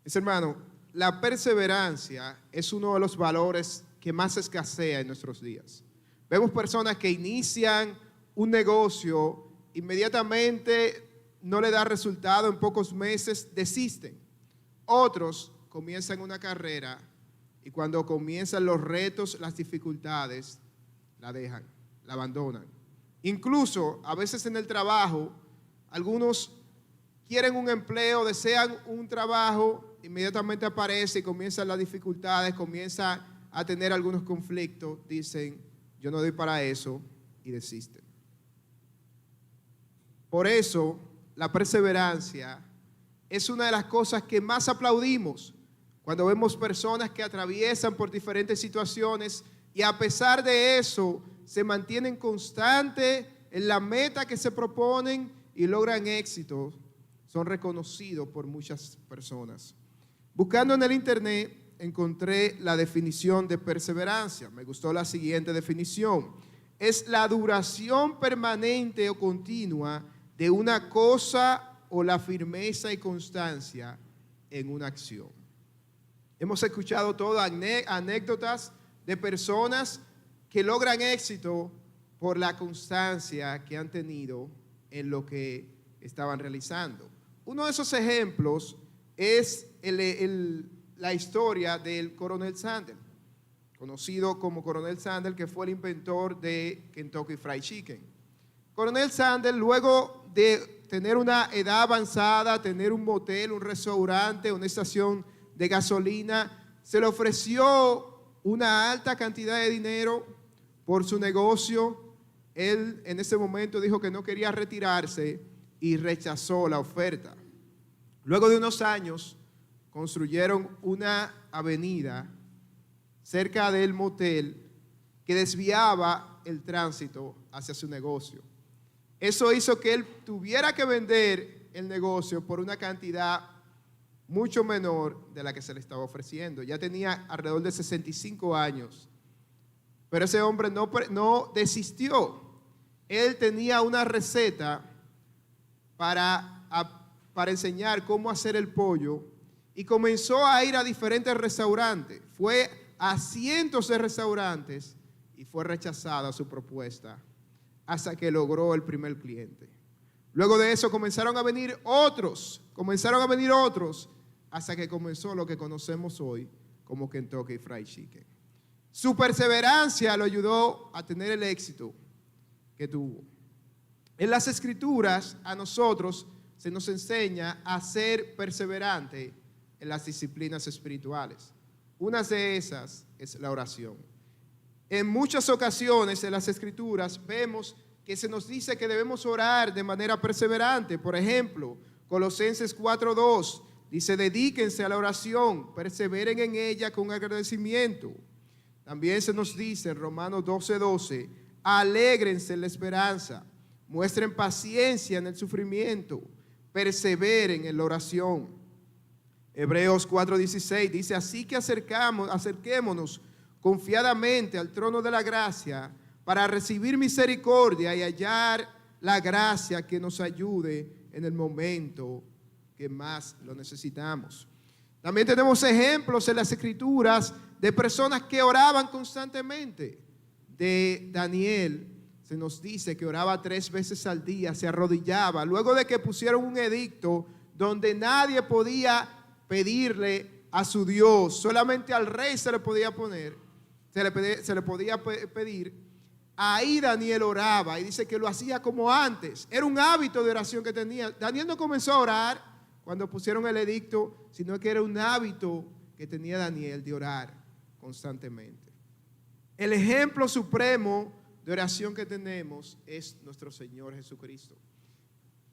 Mis hermanos, la perseverancia es uno de los valores que más escasea en nuestros días. Vemos personas que inician un negocio, inmediatamente no le da resultado, en pocos meses desisten. Otros comienzan una carrera y cuando comienzan los retos, las dificultades, la dejan, la abandonan. Incluso a veces en el trabajo, algunos quieren un empleo, desean un trabajo, inmediatamente aparece y comienzan las dificultades, comienzan a tener algunos conflictos, dicen, yo no doy para eso, y desisten. Por eso, la perseverancia es una de las cosas que más aplaudimos cuando vemos personas que atraviesan por diferentes situaciones y a pesar de eso se mantienen constantes en la meta que se proponen y logran éxito. Son reconocidos por muchas personas. Buscando en el internet encontré la definición de perseverancia. Me gustó la siguiente definición. Es la duración permanente o continua de una cosa o la firmeza y constancia en una acción. Hemos escuchado todas anécdotas de personas que logran éxito por la constancia que han tenido en lo que estaban realizando. Uno de esos ejemplos es la historia del Coronel Sanders, conocido como Coronel Sanders, que fue el inventor de Kentucky Fried Chicken. Coronel Sanders, luego de tener una edad avanzada, tener un motel, un restaurante, una estación de gasolina, se le ofreció una alta cantidad de dinero por su negocio. Él en ese momento dijo que no quería retirarse y rechazó la oferta. Luego de unos años, construyeron una avenida cerca del motel que desviaba el tránsito hacia su negocio. Eso hizo que él tuviera que vender el negocio por una cantidad mucho menor de la que se le estaba ofreciendo. Ya tenía alrededor de 65 años. Pero ese hombre no desistió. Él tenía una receta para enseñar cómo hacer el pollo y comenzó a ir a diferentes restaurantes. Fue a cientos de restaurantes y fue rechazada su propuesta hasta que logró el primer cliente. Luego de eso comenzaron a venir otros, hasta que comenzó lo que conocemos hoy como Kentucky Fried Chicken. Su perseverancia lo ayudó a tener el éxito que tuvo. En las Escrituras a nosotros se nos enseña a ser perseverante en las disciplinas espirituales. Una de esas es la oración. En muchas ocasiones en las Escrituras vemos que se nos dice que debemos orar de manera perseverante. Por ejemplo, Colosenses 4:2 dice, dedíquense a la oración, perseveren en ella con agradecimiento. También se nos dice en Romanos 12:12, alégrense en la esperanza, muestren paciencia en el sufrimiento, perseveren en la oración. Hebreos 4:16 dice, así que acerquémonos confiadamente al trono de la gracia para recibir misericordia y hallar la gracia que nos ayude en el momento que más lo necesitamos. También tenemos ejemplos en las Escrituras de personas que oraban constantemente. De Daniel se nos dice que oraba 3 veces al día, se arrodillaba, luego de que pusieron un edicto donde nadie podía pedirle a su Dios, solamente al rey se le podía pedir. Ahí Daniel oraba y dice que lo hacía como antes. Era un hábito de oración que tenía. Daniel no comenzó a orar cuando pusieron el edicto, sino que era un hábito que tenía Daniel de orar constantemente. El ejemplo supremo de oración que tenemos es nuestro Señor Jesucristo.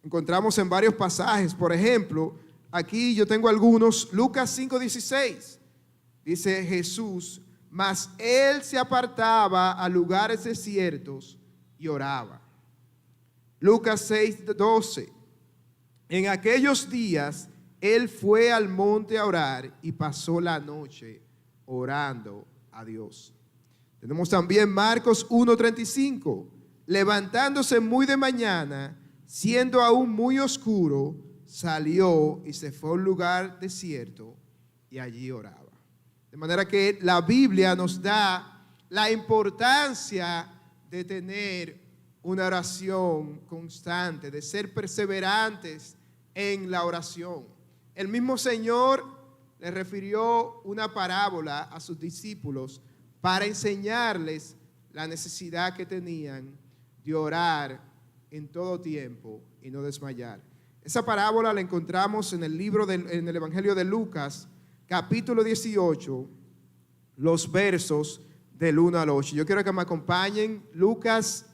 Encontramos en varios pasajes, por ejemplo, aquí yo tengo algunos, Lucas 5:16, dice Jesús, mas él se apartaba a lugares desiertos y oraba. Lucas 6:12, en aquellos días él fue al monte a orar y pasó la noche orando a Dios. Tenemos también Marcos 1:35, levantándose muy de mañana, siendo aún muy oscuro, salió y se fue a un lugar desierto y allí oraba. De manera que la Biblia nos da la importancia de tener una oración constante, de ser perseverantes en la oración. El mismo Señor le refirió una parábola a sus discípulos para enseñarles la necesidad que tenían de orar en todo tiempo y no desmayar. Esa parábola la encontramos en el Evangelio de Lucas, capítulo 18, los versos del 1 al 8. Yo quiero que me acompañen. Lucas,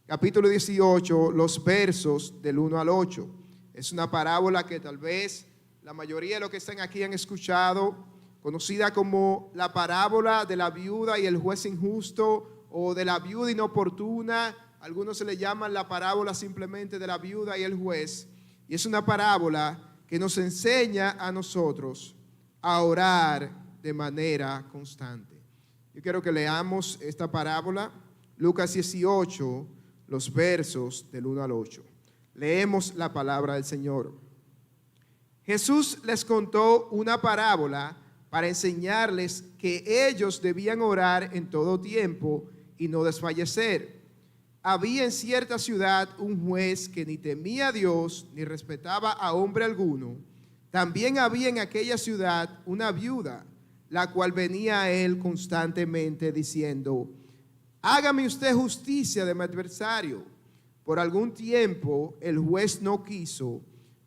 capítulo 18, los versos del 1 al 8. Es una parábola que tal vez la mayoría de los que están aquí han escuchado, conocida como la parábola de la viuda y el juez injusto, o de la viuda inoportuna. Algunos se le llaman la parábola simplemente de la viuda y el juez. Y es una parábola que nos enseña a nosotros a orar de manera constante. Yo quiero que leamos esta parábola, Lucas 18, los versos del 1 al 8. Leemos la palabra del Señor. Jesús les contó una parábola para enseñarles que ellos debían orar en todo tiempo y no desfallecer. Había en cierta ciudad un juez que ni temía a Dios ni respetaba a hombre alguno. También había en aquella ciudad una viuda, la cual venía a él constantemente diciendo: hágame usted justicia de mi adversario. Por algún tiempo el juez no quiso,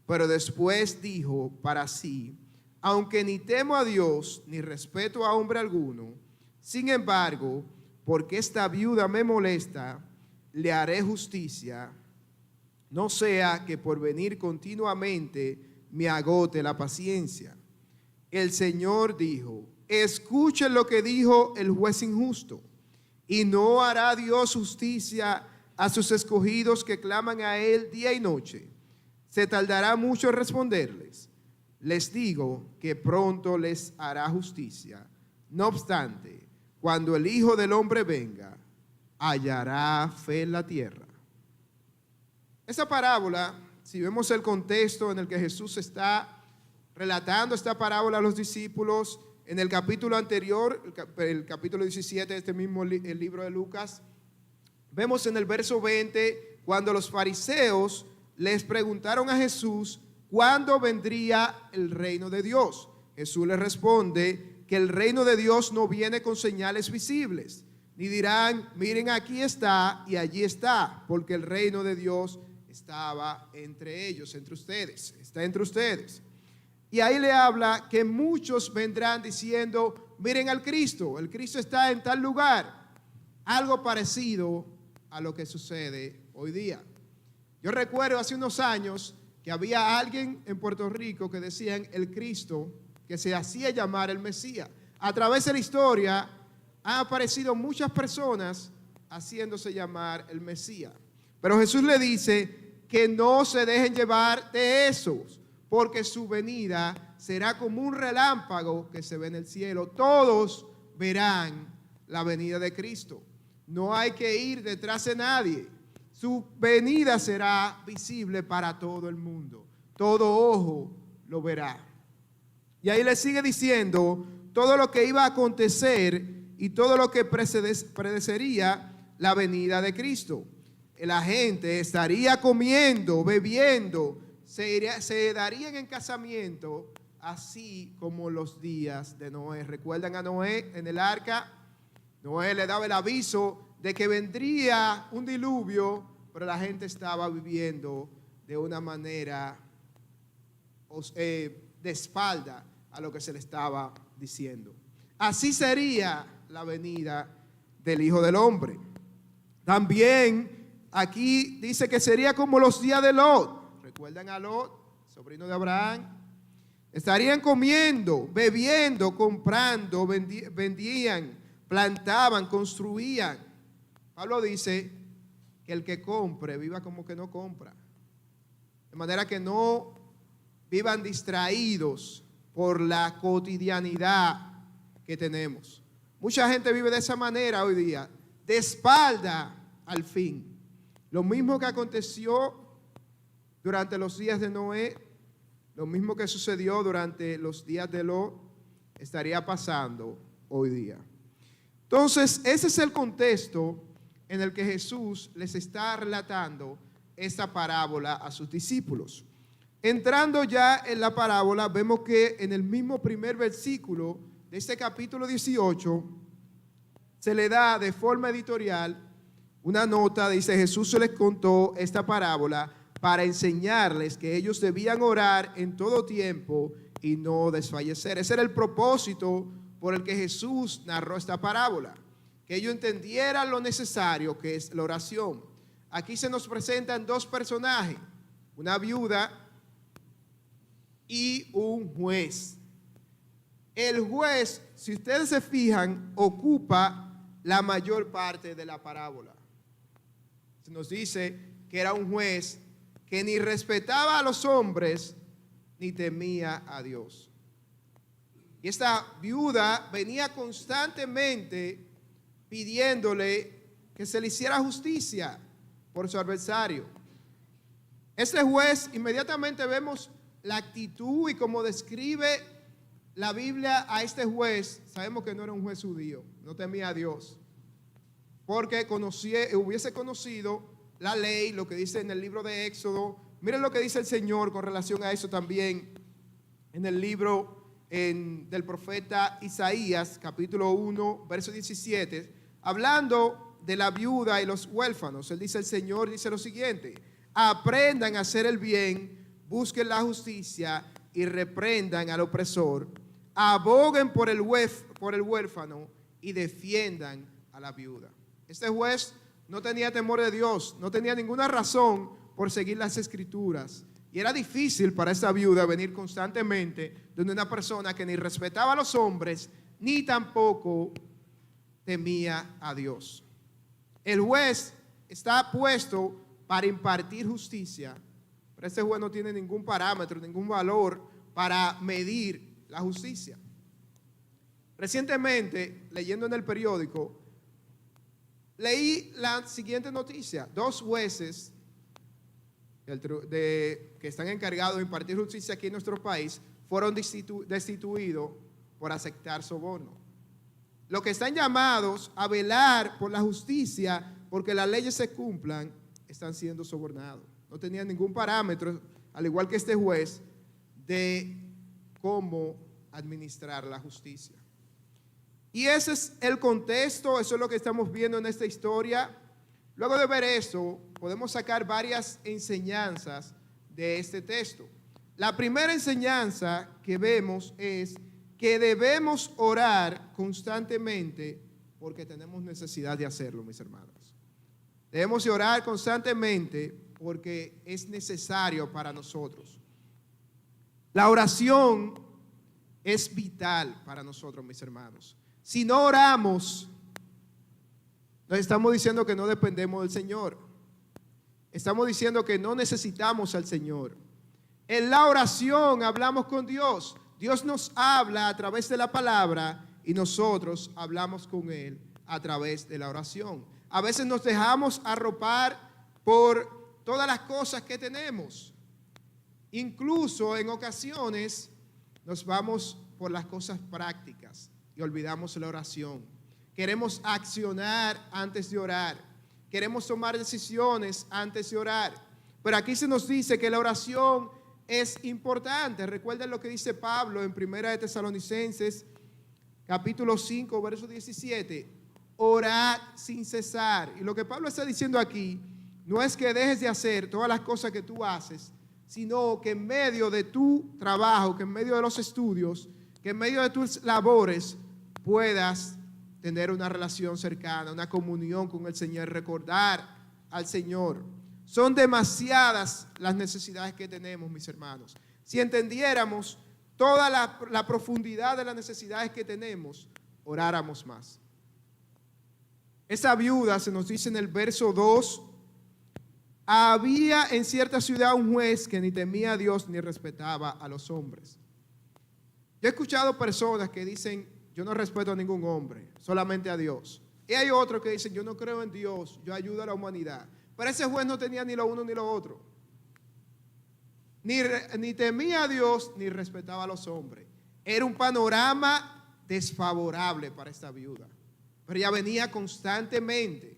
pero después dijo para sí: aunque ni temo a Dios ni respeto a hombre alguno, sin embargo, porque esta viuda me molesta, le haré justicia, no sea que por venir continuamente me agote la paciencia. El Señor dijo: escuchen lo que dijo el juez injusto. ¿Y no hará Dios justicia a sus escogidos que claman a Él día y noche? ¿Se tardará mucho en responderles? Les digo que pronto les hará justicia. No obstante, cuando el Hijo del Hombre venga, hallará fe en la tierra. Esa parábola, si vemos el contexto en el que Jesús está relatando esta parábola a los discípulos, en el capítulo anterior, el capítulo 17 de este mismo el libro de Lucas, vemos en el verso 20, cuando los fariseos les preguntaron a Jesús cuándo vendría el reino de Dios. Jesús les responde que el reino de Dios no viene con señales visibles, ni dirán: miren, aquí está y allí está, porque el reino de Dios estaba entre ellos, entre ustedes, está entre ustedes. Y ahí le habla que muchos vendrán diciendo: miren al Cristo, el Cristo está en tal lugar. Algo parecido a lo que sucede hoy día. Yo recuerdo hace unos años que había alguien en Puerto Rico que decían el Cristo, que se hacía llamar el Mesías. A través de la historia han aparecido muchas personas haciéndose llamar el Mesías. Pero Jesús le dice que no se dejen llevar de esos, porque su venida será como un relámpago que se ve en el cielo. Todos verán la venida de Cristo. No hay que ir detrás de nadie. Su venida será visible para todo el mundo. Todo ojo lo verá. Y ahí le sigue diciendo todo lo que iba a acontecer y todo lo que predecería la venida de Cristo. La gente estaría comiendo, bebiendo, se darían en casamiento, así como los días de Noé. ¿Recuerdan a Noé en el arca? Noé le daba el aviso de que vendría un diluvio, pero la gente estaba viviendo de una manera de espalda a lo que se le estaba diciendo. Así sería la venida del Hijo del Hombre. También aquí dice que sería como los días de Lot. ¿Recuerdan a Lot, sobrino de Abraham? Estarían comiendo, bebiendo, comprando, vendían, plantaban, construían. Pablo dice que el que compre viva como que no compra. De manera que no vivan distraídos por la cotidianidad que tenemos. Mucha gente vive de esa manera hoy día, de espalda al fin. Lo mismo que aconteció durante los días de Noé, lo mismo que sucedió durante los días de Lot, estaría pasando hoy día. Entonces, ese es el contexto en el que Jesús les está relatando esta parábola a sus discípulos. Entrando ya en la parábola, vemos que en el mismo primer versículo de este capítulo 18, se le da de forma editorial una nota, dice: Jesús se les contó esta parábola para enseñarles que ellos debían orar en todo tiempo y no desfallecer. Ese era el propósito por el que Jesús narró esta parábola, que ellos entendieran lo necesario que es la oración. Aquí se nos presentan dos personajes, una viuda y un juez. El juez, si ustedes se fijan, ocupa la mayor parte de la parábola. Se nos dice que era un juez que ni respetaba a los hombres ni temía a Dios. Y esta viuda venía constantemente pidiéndole que se le hiciera justicia por su adversario. Este juez, inmediatamente vemos la actitud y cómo describe la Biblia a este juez. Sabemos que no era un juez judío, no temía a Dios, porque hubiese conocido la ley, lo que dice en el libro de Éxodo. Miren lo que dice el Señor con relación a eso también en el libro del profeta Isaías, capítulo 1, verso 17, hablando de la viuda y los huérfanos. Él dice, el Señor dice lo siguiente: aprendan a hacer el bien, busquen la justicia y reprendan al opresor, aboguen por el huérfano y defiendan a la viuda. Este juez no tenía temor de Dios, no tenía ninguna razón por seguir las escrituras. Y era difícil para esa viuda venir constantemente donde una persona que ni respetaba a los hombres, ni tampoco temía a Dios. El juez está puesto para impartir justicia, pero este juez no tiene ningún parámetro, ningún valor para medir la justicia. Recientemente, leyendo en el periódico, leí la siguiente noticia: dos jueces que están encargados de impartir justicia aquí en nuestro país fueron destituidos por aceptar soborno. Los que están llamados a velar por la justicia, porque las leyes se cumplan, están siendo sobornados. No tenían ningún parámetro, al igual que este juez, de cómo administrar la justicia. Y ese es el contexto, eso es lo que estamos viendo en esta historia. Luego de ver eso, podemos sacar varias enseñanzas de este texto. La primera enseñanza que vemos es que debemos orar constantemente porque tenemos necesidad de hacerlo, mis hermanos. Debemos orar constantemente porque es necesario para nosotros. La oración es vital para nosotros, mis hermanos. Si no oramos, nos estamos diciendo que no dependemos del Señor. Estamos diciendo que no necesitamos al Señor. En la oración hablamos con Dios. Dios nos habla a través de la palabra y nosotros hablamos con Él a través de la oración. A veces nos dejamos arropar por todas las cosas que tenemos. Incluso en ocasiones nos vamos por las cosas prácticas y olvidamos la oración. Queremos accionar antes de orar. Queremos tomar decisiones antes de orar. Pero aquí se nos dice que la oración es importante. Recuerden lo que dice Pablo en 1 de Tesalonicenses, capítulo 5, verso 17. Orad sin cesar. Y lo que Pablo está diciendo aquí no es que dejes de hacer todas las cosas que tú haces, sino que en medio de tu trabajo, que en medio de los estudios, que en medio de tus labores puedas tener una relación cercana, una comunión con el Señor, recordar al Señor. Son demasiadas las necesidades que tenemos, mis hermanos. Si entendiéramos toda la profundidad de las necesidades que tenemos, oráramos más. Esa viuda, se nos dice en el verso 2, había en cierta ciudad un juez que ni temía a Dios ni respetaba a los hombres. Yo he escuchado personas que dicen, yo no respeto a ningún hombre, solamente a Dios. Y hay otros que dicen, yo no creo en Dios, yo ayudo a la humanidad. Pero ese juez no tenía ni lo uno ni lo otro. ni temía a Dios, ni respetaba a los hombres. Era un panorama desfavorable para esta viuda. Pero ella venía constantemente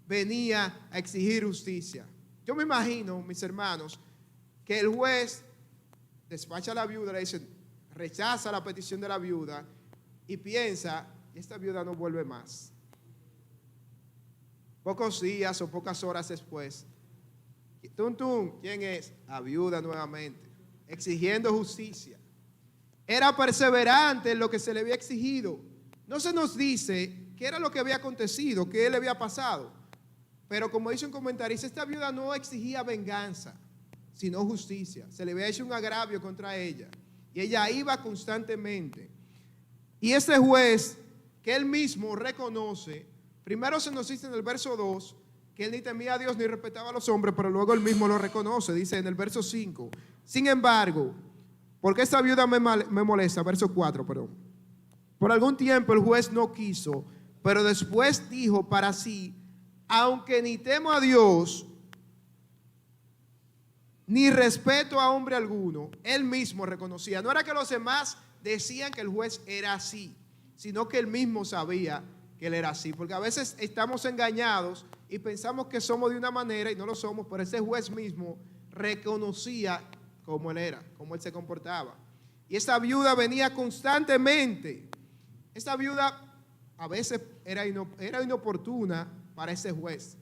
venía a exigir justicia. Yo me imagino, mis hermanos, que el juez despacha a la viuda, le dice, rechaza la petición de la viuda y piensa, esta viuda no vuelve más. Pocos días o pocas horas después, ¿quién es? La viuda nuevamente, exigiendo justicia. Era perseverante en lo que se le había exigido. No se nos dice qué era lo que había acontecido, qué le había pasado. Pero como dice un comentarista, esta viuda no exigía venganza, sino justicia. Se le había hecho un agravio contra ella. Y ella iba constantemente. Y este juez, que él mismo reconoce, primero se nos dice en el verso 2, que él ni temía a Dios ni respetaba a los hombres, pero luego él mismo lo reconoce, dice en el verso 5. Sin embargo, porque esta viuda me molesta, verso 4, perdón. Por algún tiempo el juez no quiso, pero después dijo para sí, aunque ni temo a Dios, ni respeto a hombre alguno, él mismo reconocía. No era que los demás decían que el juez era así, sino que él mismo sabía que él era así. Porque a veces estamos engañados y pensamos que somos de una manera y no lo somos, pero ese juez mismo reconocía cómo él era, cómo él se comportaba. Y esta viuda venía constantemente. Esta viuda a veces era inoportuna para ese juez.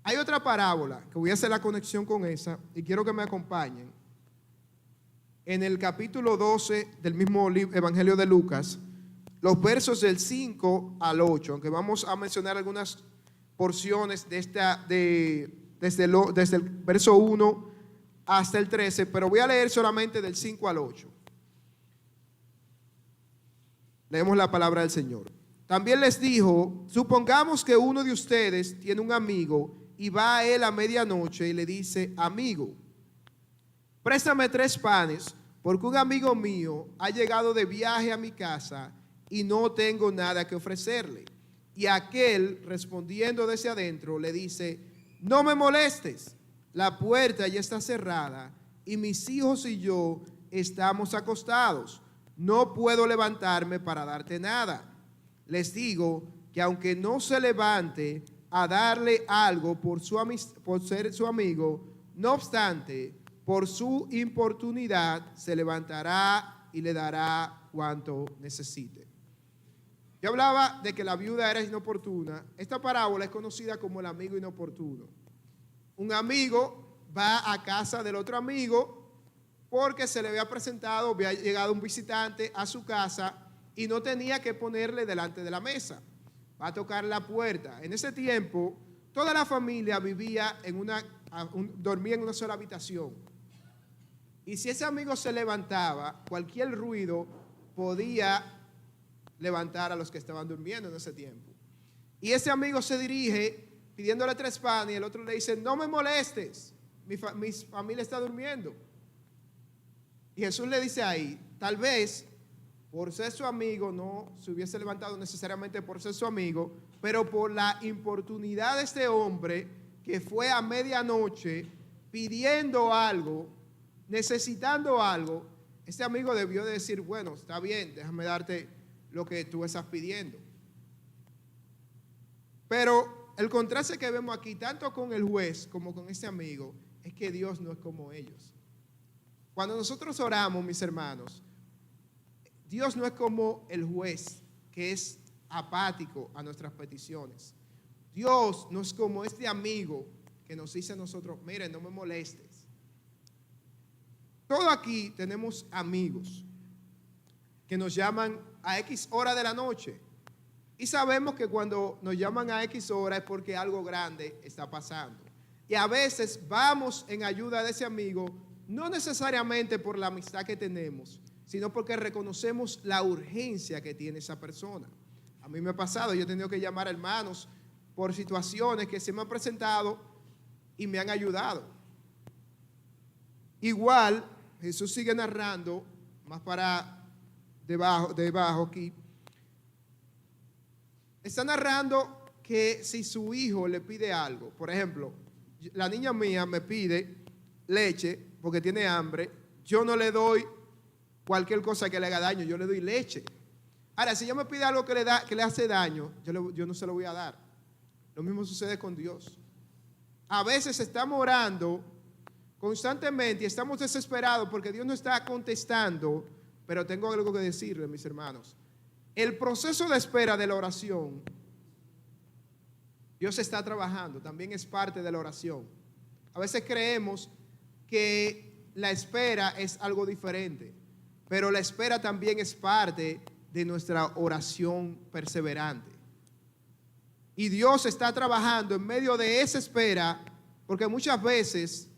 Hay otra parábola que voy a hacer la conexión con esa y quiero que me acompañen. En el capítulo 12 del mismo Evangelio de Lucas, los versos del 5 al 8, aunque vamos a mencionar algunas porciones desde el verso 1 hasta el 13, pero voy a leer solamente del 5 al 8. Leemos la palabra del Señor. También les dijo, supongamos que uno de ustedes tiene un amigo y va a él a medianoche y le dice, amigo, préstame 3 panes, porque un amigo mío ha llegado de viaje a mi casa y no tengo nada que ofrecerle. Y aquel, respondiendo desde adentro, le dice, no me molestes, la puerta ya está cerrada y mis hijos y yo estamos acostados. No puedo levantarme para darte nada. Les digo que aunque no se levante a darle algo por ser su amigo, no obstante, por su importunidad se levantará y le dará cuanto necesite. Yo hablaba de que la viuda era inoportuna. Esta parábola es conocida como el amigo inoportuno. Un amigo va a casa del otro amigo porque se le había presentado, había llegado un visitante a su casa y no tenía que ponerle delante de la mesa. Va a tocar la puerta. En ese tiempo, toda la familia vivía dormía en una sola habitación. Y si ese amigo se levantaba, cualquier ruido podía levantar a los que estaban durmiendo en ese tiempo. Y ese amigo se dirige pidiéndole 3 panes y el otro le dice, no me molestes, mi familia está durmiendo. Y Jesús le dice ahí, tal vez por ser su amigo no se hubiese levantado necesariamente por ser su amigo, pero por la importunidad de este hombre que fue a medianoche pidiendo algo, necesitando algo, este amigo debió de decir, bueno, está bien, déjame darte lo que tú estás pidiendo. Pero el contraste que vemos aquí, tanto con el juez como con este amigo, es que Dios no es como ellos. Cuando nosotros oramos, mis hermanos, Dios no es como el juez que es apático a nuestras peticiones. Dios no es como este amigo que nos dice a nosotros, miren, no me molestes. Todos aquí tenemos amigos que nos llaman a X hora de la noche y sabemos que cuando nos llaman a X hora es porque algo grande está pasando. Y a veces vamos en ayuda de ese amigo, no necesariamente por la amistad que tenemos, sino porque reconocemos la urgencia que tiene esa persona. A mí me ha pasado, yo he tenido que llamar a hermanos por situaciones que se me han presentado y me han ayudado. Igual, Jesús sigue narrando, más para debajo aquí, está narrando que si su hijo le pide algo, por ejemplo, la niña mía me pide leche porque tiene hambre, yo no le doy cualquier cosa que le haga daño, yo le doy leche. Ahora, si ella me pide algo que le hace daño, yo no se lo voy a dar. Lo mismo sucede con Dios. A veces estamos orando constantemente y estamos desesperados porque Dios no está contestando, pero tengo algo que decirles, mis hermanos. El proceso de espera de la oración, Dios está trabajando, también es parte de la oración. A veces creemos que la espera es algo diferente, pero la espera también es parte de nuestra oración perseverante. Y Dios está trabajando en medio de esa espera, porque muchas veces,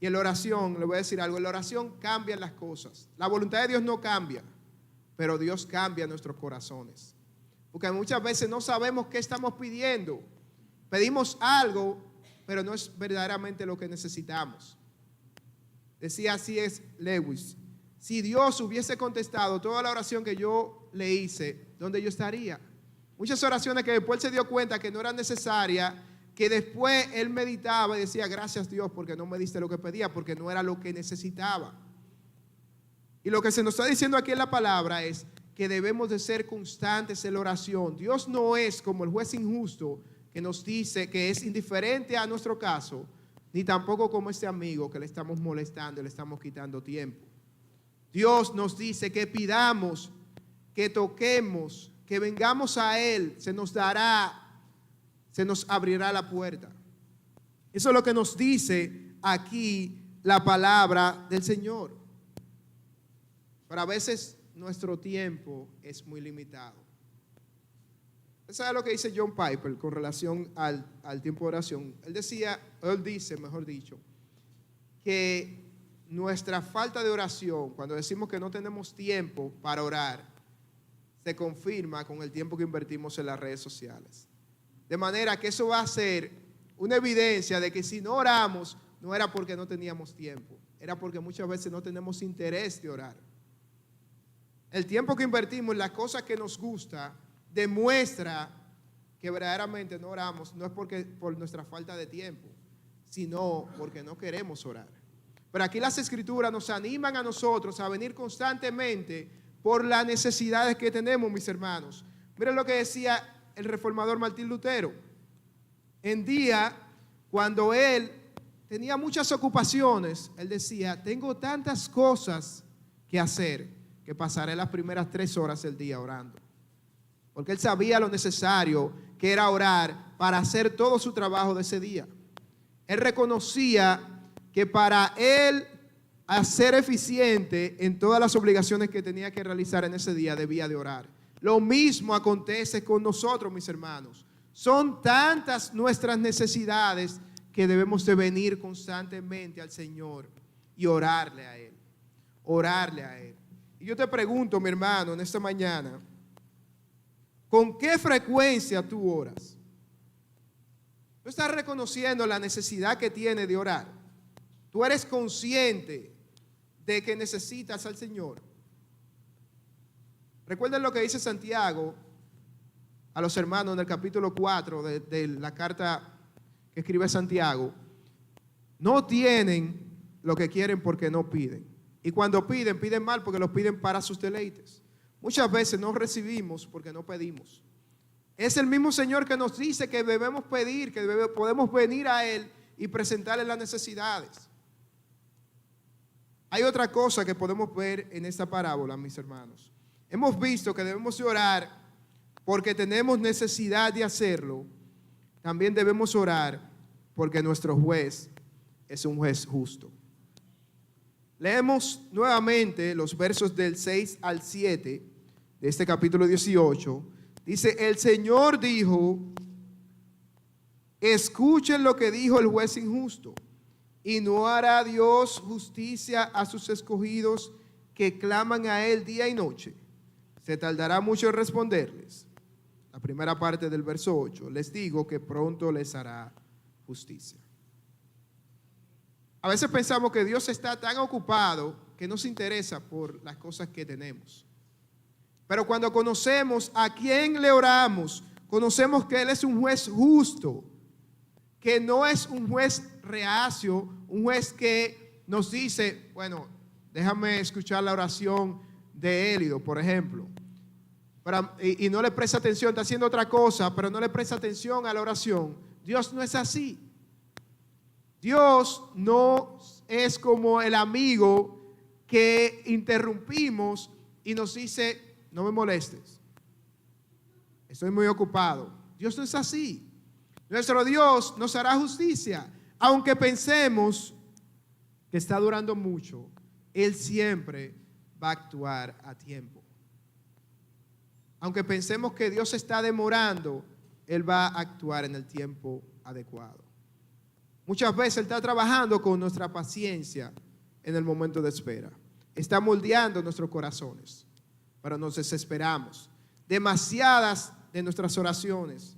y en la oración, le voy a decir algo, en la oración cambian las cosas. La voluntad de Dios no cambia, pero Dios cambia nuestros corazones. Porque muchas veces no sabemos qué estamos pidiendo. Pedimos algo, pero no es verdaderamente lo que necesitamos. Decía así es Lewis: si Dios hubiese contestado toda la oración que yo le hice, ¿dónde yo estaría? Muchas oraciones que después se dio cuenta que no eran necesarias, que después él meditaba y decía: gracias Dios porque no me diste lo que pedía, porque no era lo que necesitaba. Y lo que se nos está diciendo aquí en la palabra es que debemos de ser constantes en la oración. Dios no es como el juez injusto que nos dice que es indiferente a nuestro caso, ni tampoco como este amigo que le estamos molestando y le estamos quitando tiempo. Dios nos dice que pidamos, que toquemos, que vengamos a Él, se nos dará, se nos abrirá la puerta. Eso es lo que nos dice aquí la palabra del Señor. Pero a veces nuestro tiempo es muy limitado. ¿Sabe lo que dice John Piper con relación al tiempo de oración? Él dice, mejor dicho, que nuestra falta de oración, cuando decimos que no tenemos tiempo para orar, se confirma con el tiempo que invertimos en las redes sociales. De manera que eso va a ser una evidencia de que si no oramos, no era porque no teníamos tiempo, era porque muchas veces no tenemos interés de orar. El tiempo que invertimos en las cosas que nos gusta demuestra que verdaderamente no oramos, no es por nuestra falta de tiempo, sino porque no queremos orar. Pero aquí las Escrituras nos animan a nosotros a venir constantemente por las necesidades que tenemos, mis hermanos. Miren lo que decía el reformador Martín Lutero. En día, cuando él tenía muchas ocupaciones, él decía: tengo tantas cosas que hacer que pasaré las primeras 3 horas del día orando. Porque él sabía lo necesario que era orar para hacer todo su trabajo de ese día. Él reconocía que para él ser eficiente en todas las obligaciones que tenía que realizar en ese día, debía de orar. Lo mismo acontece con nosotros, mis hermanos. Son tantas nuestras necesidades que debemos de venir constantemente al Señor y orarle a Él. Orarle a Él. Y yo te pregunto, mi hermano, en esta mañana, ¿con qué frecuencia tú oras? ¿Tú estás reconociendo la necesidad que tienes de orar? ¿Tú eres consciente de que necesitas al Señor? Recuerden lo que dice Santiago a los hermanos en el capítulo 4 de la carta que escribe Santiago. No tienen lo que quieren porque no piden. Y cuando piden, piden mal porque lo piden para sus deleites. Muchas veces no recibimos porque no pedimos. Es el mismo Señor que nos dice que debemos pedir, que podemos venir a Él y presentarle las necesidades. Hay otra cosa que podemos ver en esta parábola, mis hermanos. Hemos visto que debemos de orar porque tenemos necesidad de hacerlo. También debemos orar porque nuestro juez es un juez justo. Leemos nuevamente los versos del 6 al 7 de este capítulo 18. Dice: el Señor dijo: escuchen lo que dijo el juez injusto. ¿Y no hará Dios justicia a sus escogidos que claman a Él día y noche? ¿Se tardará mucho en responderles? La primera parte del verso 8. Les digo que pronto les hará justicia. A veces pensamos que Dios está tan ocupado que no se interesa por las cosas que tenemos. Pero cuando conocemos a quién le oramos, conocemos que Él es un juez justo. que no es un juez reacio, un juez que nos dice, bueno, déjame escuchar la oración de Élido, por ejemplo, y no le presta atención, está haciendo otra cosa, pero no le presta atención a la oración. Dios no es así. Dios no es como el amigo que interrumpimos y nos dice, no me molestes, estoy muy ocupado. Dios no es así. Nuestro Dios nos hará justicia. Aunque pensemos que está durando mucho, Él siempre va a actuar a tiempo. Aunque pensemos que Dios está demorando, Él va a actuar en el tiempo adecuado. Muchas veces Él está trabajando con nuestra paciencia en el momento de espera. Está moldeando nuestros corazones, pero nos desesperamos. Demasiadas de nuestras oraciones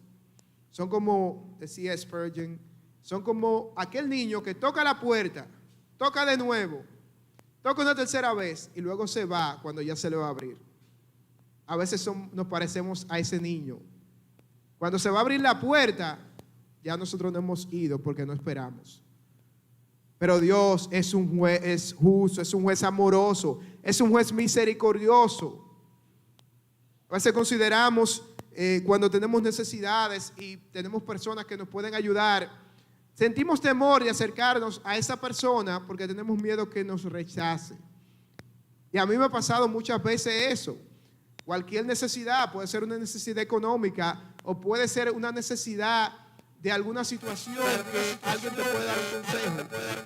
son como, decía Spurgeon, son como aquel niño que toca la puerta, toca de nuevo, toca una tercera vez y luego se va cuando ya se le va a abrir. A veces nos parecemos a ese niño. Cuando se va a abrir la puerta, ya nosotros no hemos ido porque no esperamos. Pero Dios es un juez, es justo, es un juez amoroso, es un juez misericordioso. A veces consideramos cuando tenemos necesidades y tenemos personas que nos pueden ayudar, sentimos temor de acercarnos a esa persona porque tenemos miedo que nos rechace. Y a mí me ha pasado muchas veces eso. Cualquier necesidad, puede ser una necesidad económica o puede ser una necesidad de alguna situación que alguien te puede dar un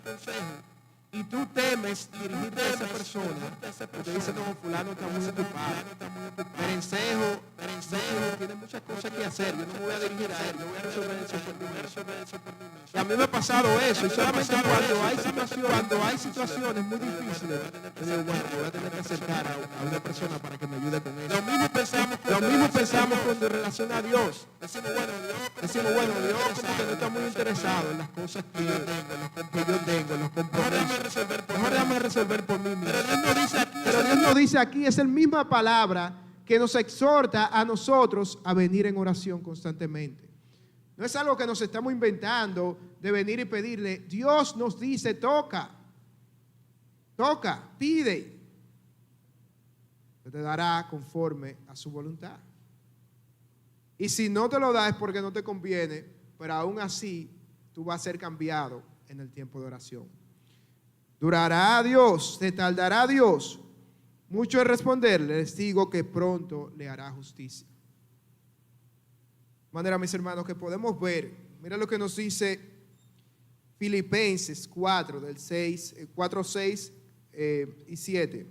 consejo. Y tú temes dirigirte a esa persona, porque dice, no, fulano está muy ocupado. Perencejo tiene muchas cosas que hacer, yo no me voy a dirigir a él, yo voy a resolver eso por mí. Y a mí me ha pasado eso, y solamente cuando hay situaciones muy difíciles, yo digo, bueno, me voy a tener que acercar a una persona para que me ayude con eso. Lo mismo pensamos cuando en relación a Dios. Decimos, bueno, Dios como que no está muy interesado en las cosas que yo tengo, en los compromisos. Mejor déjame resolver por mí mismo. Pero Dios no dice aquí, es la misma palabra que nos exhorta a nosotros a venir en oración constantemente. No es algo que nos estamos inventando de venir y pedirle. Dios nos dice, toca, pide. Te dará conforme a su voluntad. Y si no te lo da es porque no te conviene, pero aún así tú vas a ser cambiado en el tiempo de oración. ¿Durará Dios? ¿Se tardará Dios? Mucho en responderle, les digo que pronto le hará justicia. De manera, mis hermanos, que podemos ver, mira lo que nos dice Filipenses 4, 6 y 7.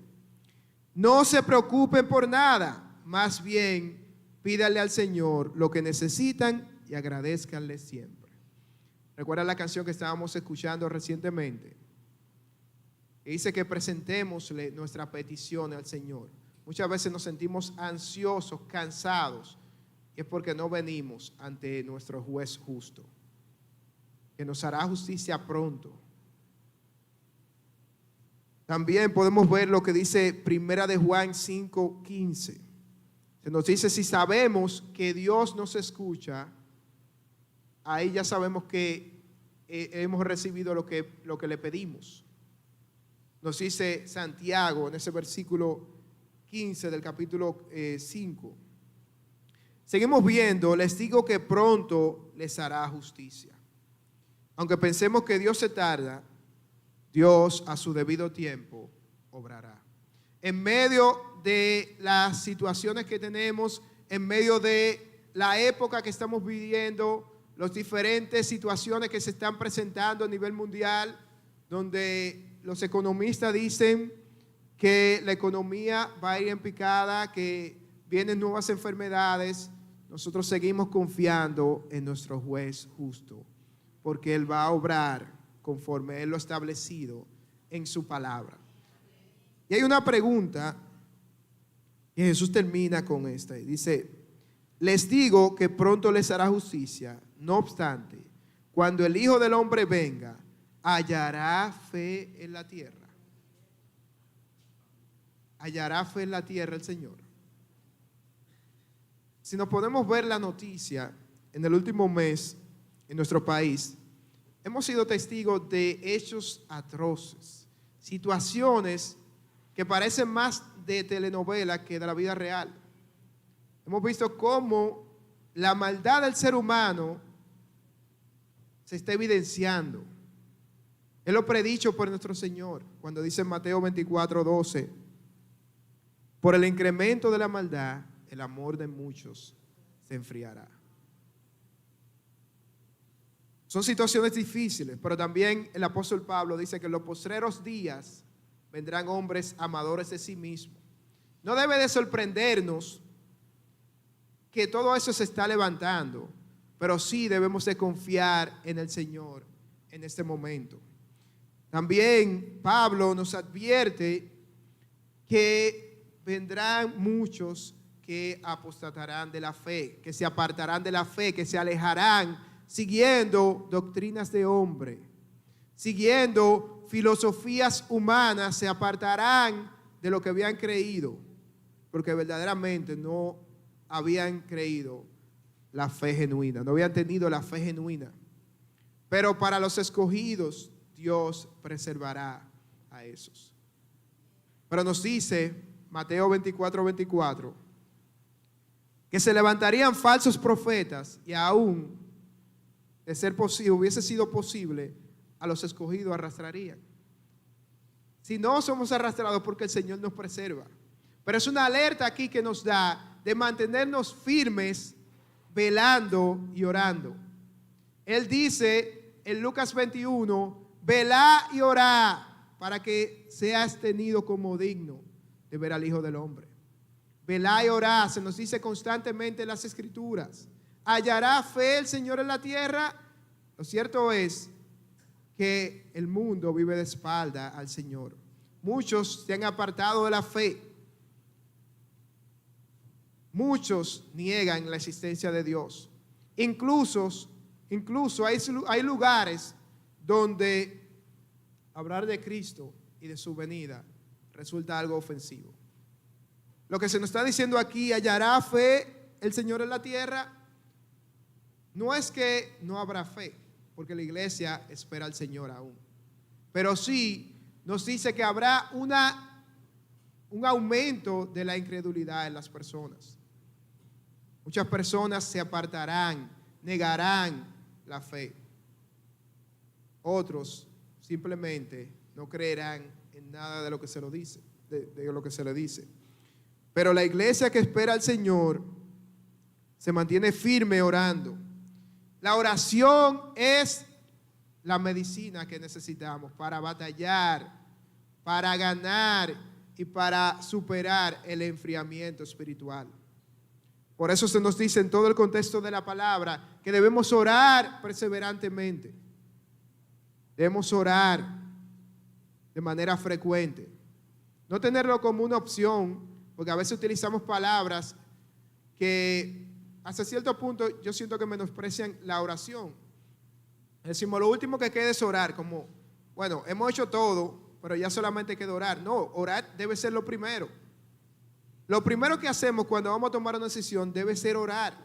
No se preocupen por nada, más bien pídanle al Señor lo que necesitan y agradézcanle siempre. ¿Recuerda la canción que estábamos escuchando recientemente? Dice que presentémosle nuestra petición al Señor. Muchas veces nos sentimos ansiosos, cansados, y es porque no venimos ante nuestro juez justo, que nos hará justicia pronto. También podemos ver lo que dice Primera de Juan 5:15. Se nos dice, si sabemos que Dios nos escucha, ahí ya sabemos que hemos recibido lo que le pedimos. Nos dice Santiago en ese versículo 15 del capítulo 5. Seguimos viendo, les digo que pronto les hará justicia. Aunque pensemos que Dios se tarda, Dios a su debido tiempo obrará. En medio de las situaciones que tenemos, en medio de la época que estamos viviendo, las diferentes situaciones que se están presentando a nivel mundial, donde los economistas dicen que la economía va a ir en picada, que vienen nuevas enfermedades. Nosotros seguimos confiando en nuestro juez justo, porque Él va a obrar conforme Él lo ha establecido en su palabra. Y hay una pregunta y Jesús termina con esta y dice, les digo que pronto les hará justicia, no obstante, cuando el Hijo del Hombre venga, ¿hallará fe en la tierra? ¿Hallará fe en la tierra el Señor? Si nos podemos ver la noticia en el último mes, en nuestro país, hemos sido testigos de hechos atroces, situaciones que parecen más de telenovela que de la vida real. Hemos visto cómo la maldad del ser humano se está evidenciando. Es lo predicho por nuestro Señor cuando dice en Mateo 24:12, por el incremento de la maldad, el amor de muchos se enfriará. Son situaciones difíciles, pero también el apóstol Pablo dice que en los postreros días vendrán hombres amadores de sí mismos. No debe de sorprendernos que todo eso se está levantando, pero sí debemos de confiar en el Señor en este momento. También Pablo nos advierte que vendrán muchos que apostatarán de la fe, que se apartarán de la fe, que se alejarán siguiendo doctrinas de hombre, siguiendo filosofías humanas, se apartarán de lo que habían creído, porque verdaderamente no habían creído la fe genuina, no habían tenido la fe genuina. Pero para los escogidos, Dios preservará a esos. Pero nos dice Mateo 24:24 que se levantarían falsos profetas y aún, de ser posible, hubiese sido posible, a los escogidos arrastrarían. Si no somos arrastrados, porque el Señor nos preserva. Pero es una alerta aquí que nos da de mantenernos firmes, velando y orando. Él dice en Lucas 21, velá y orá para que seas tenido como digno de ver al Hijo del Hombre. Velá y orá, se nos dice constantemente en las Escrituras. ¿Hallará fe el Señor en la tierra? Lo cierto es que el mundo vive de espalda al Señor. Muchos se han apartado de la fe. Muchos niegan la existencia de Dios. Incluso hay lugares donde hablar de Cristo y de su venida resulta algo ofensivo. Lo que se nos está diciendo aquí, ¿hallará fe el Señor en la tierra? No es que no habrá fe, porque la iglesia espera al Señor aún. Pero sí nos dice que habrá un aumento de la incredulidad en las personas. Muchas personas se apartarán, negarán la fe. Otros simplemente no creerán en nada de lo que se lo dice, de lo que se le dice. Pero la iglesia que espera al Señor se mantiene firme orando. La oración es la medicina que necesitamos para batallar, para ganar y para superar el enfriamiento espiritual. Por eso se nos dice en todo el contexto de la palabra que debemos orar perseverantemente. Debemos orar de manera frecuente. No tenerlo como una opción, porque a veces utilizamos palabras que hasta cierto punto yo siento que menosprecian la oración. Decimos, lo último que queda es orar, como, bueno, hemos hecho todo, pero ya solamente queda orar. No, orar debe ser lo primero. Lo primero que hacemos cuando vamos a tomar una decisión debe ser orar.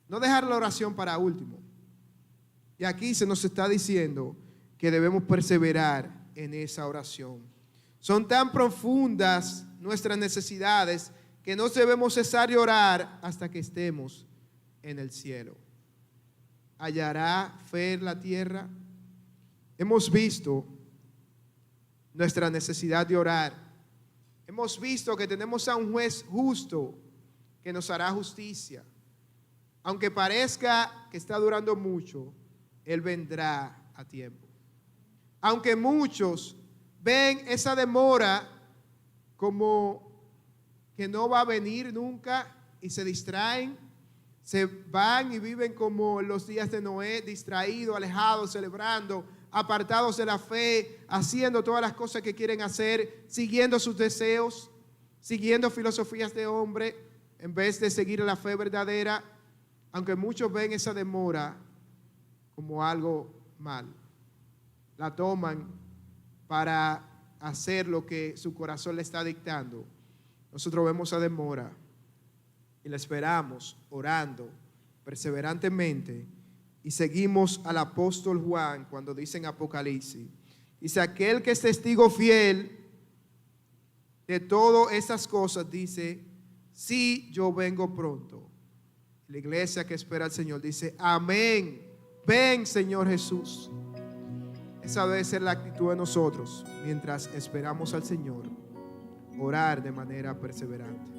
No dejar la oración para último. Y aquí se nos está diciendo que debemos perseverar en esa oración. Son tan profundas nuestras necesidades que no debemos cesar de orar hasta que estemos en el cielo. ¿Hallará fe en la tierra? Hemos visto nuestra necesidad de orar. Hemos visto que tenemos a un juez justo que nos hará justicia. Aunque parezca que está durando mucho, Él vendrá a tiempo. Aunque muchos ven esa demora como que no va a venir nunca y se distraen, se van y viven como en los días de Noé, distraídos, alejados, celebrando, apartados de la fe, haciendo todas las cosas que quieren hacer, siguiendo sus deseos, siguiendo filosofías de hombre, en vez de seguir la fe verdadera. Aunque muchos ven esa demora como algo mal, la toman para hacer lo que su corazón le está dictando. Nosotros vemos esa demora y la esperamos orando perseverantemente Y seguimos al apóstol Juan cuando dice en Apocalipsis. Dice, aquel que es testigo fiel de todas esas cosas, dice, sí, yo vengo pronto. La iglesia que espera al Señor dice, amén. Ven, Señor Jesús. Esa debe ser la actitud de nosotros mientras esperamos al Señor. Orar de manera perseverante.